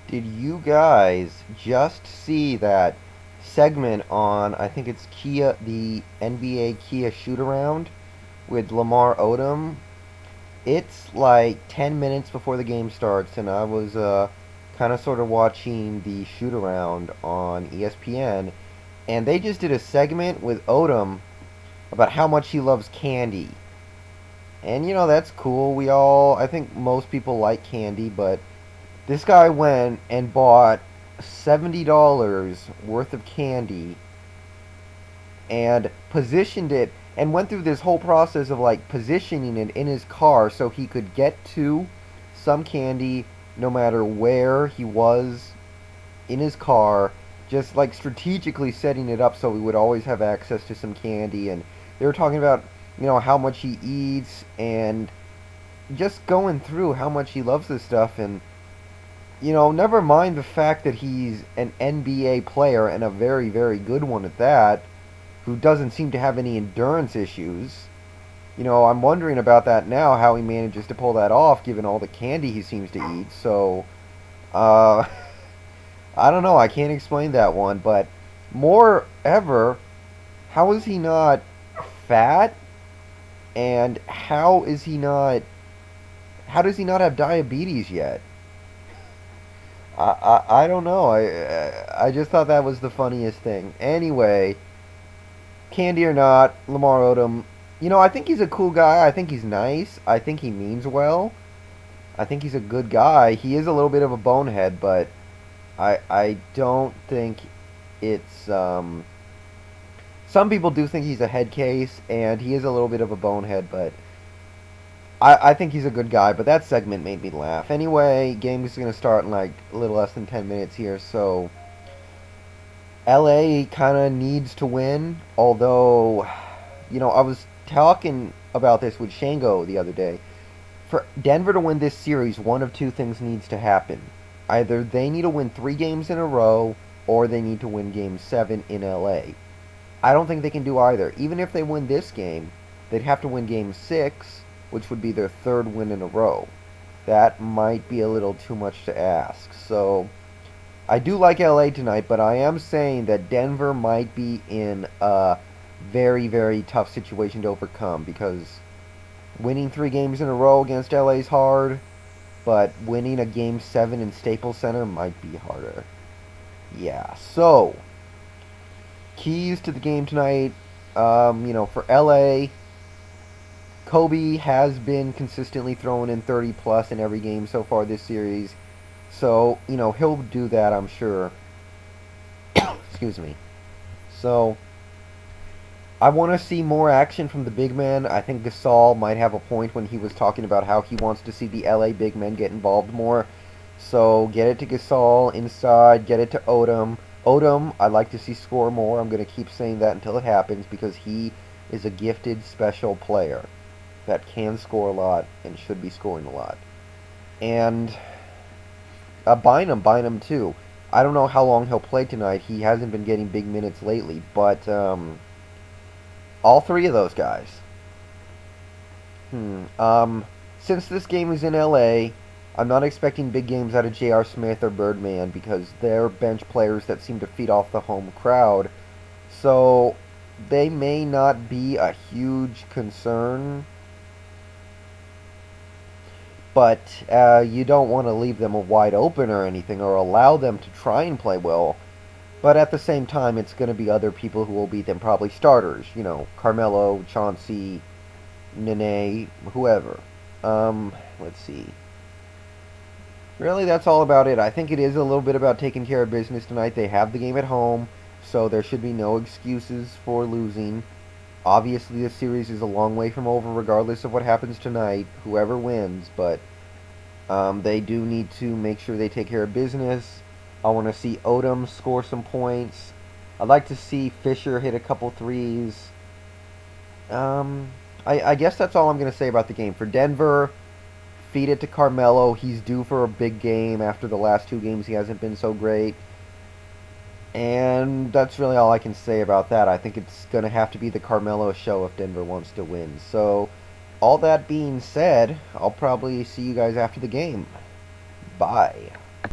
Did you guys just see that segment on, I think it's Kia, the NBA Kia shoot around with Lamar Odom? It's like 10 minutes before the game starts, and I was kind of sort of watching the shoot around on ESPN, and they just did a segment with Odom about how much he loves candy. And that's cool. I think most people like candy, but this guy went and bought $70 worth of candy and positioned it and went through this whole process of like positioning it in his car so he could get to some candy no matter where he was in his car, just like strategically setting it up so we would always have access to some candy. And they were talking about, how much he eats and just going through how much he loves this stuff. And never mind the fact that he's an NBA player and a very, very good one at that, who doesn't seem to have any endurance issues. I'm wondering about that now, how he manages to pull that off given all the candy he seems to eat. So, uh, I don't know. I can't explain that one. But moreover, how is he not fat? And how does he not have diabetes yet? I don't know. I just thought that was the funniest thing. Anyway, candy or not, Lamar Odom. I think he's a cool guy. I think he's nice. I think he means well. I think he's a good guy. He is a little bit of a bonehead, but I don't think it's some people do think he's a head case, and he is a little bit of a bonehead, but I think he's a good guy. But that segment made me laugh. Anyway, game is going to start in like a little less than 10 minutes here, so LA kind of needs to win, although, I was talking about this with Shango the other day. For Denver to win this series, one of two things needs to happen. Either they need to win 3 games in a row, or they need to win Game 7 in LA. I don't think they can do either. Even if they win this game, they'd have to win Game 6, which would be their third win in a row. That might be a little too much to ask. So, I do like LA tonight, but I am saying that Denver might be in a very, very tough situation to overcome because winning 3 games in a row against LA is hard, but winning a Game 7 in Staples Center might be harder. Yeah, so keys to the game tonight. For LA, Kobe has been consistently throwing in 30 plus in every game so far this series. So, he'll do that, I'm sure. Excuse me. So, I want to see more action from the big men. I think Gasol might have a point when he was talking about how he wants to see the LA big men get involved more. So, get it to Gasol inside, get it to Odom. Odom, I'd like to see score more. I'm going to keep saying that until it happens because he is a gifted, special player that can score a lot and should be scoring a lot. And Bynum too. I don't know how long he'll play tonight. He hasn't been getting big minutes lately, but all 3 of those guys. Since this game is in LA, I'm not expecting big games out of J.R. Smith or Birdman because they're bench players that seem to feed off the home crowd. So they may not be a huge concern, but you don't want to leave them wide open or anything or allow them to try and play well. But at the same time, it's going to be other people who will beat them, probably starters. Carmelo, Chauncey, Nene, whoever. Let's see. Really, that's all about it. I think it is a little bit about taking care of business tonight. They have the game at home, so there should be no excuses for losing. Obviously, the series is a long way from over, regardless of what happens tonight, whoever wins, but they do need to make sure they take care of business. I want to see Odom score some points. I'd like to see Fisher hit a couple threes. I guess that's all I'm going to say about the game. For Denver, feed it to Carmelo. He's due for a big game after the last 2 games. He hasn't been so great. And that's really all I can say about that. I think it's going to have to be the Carmelo show if Denver wants to win. So, all that being said, I'll probably see you guys after the game. Bye.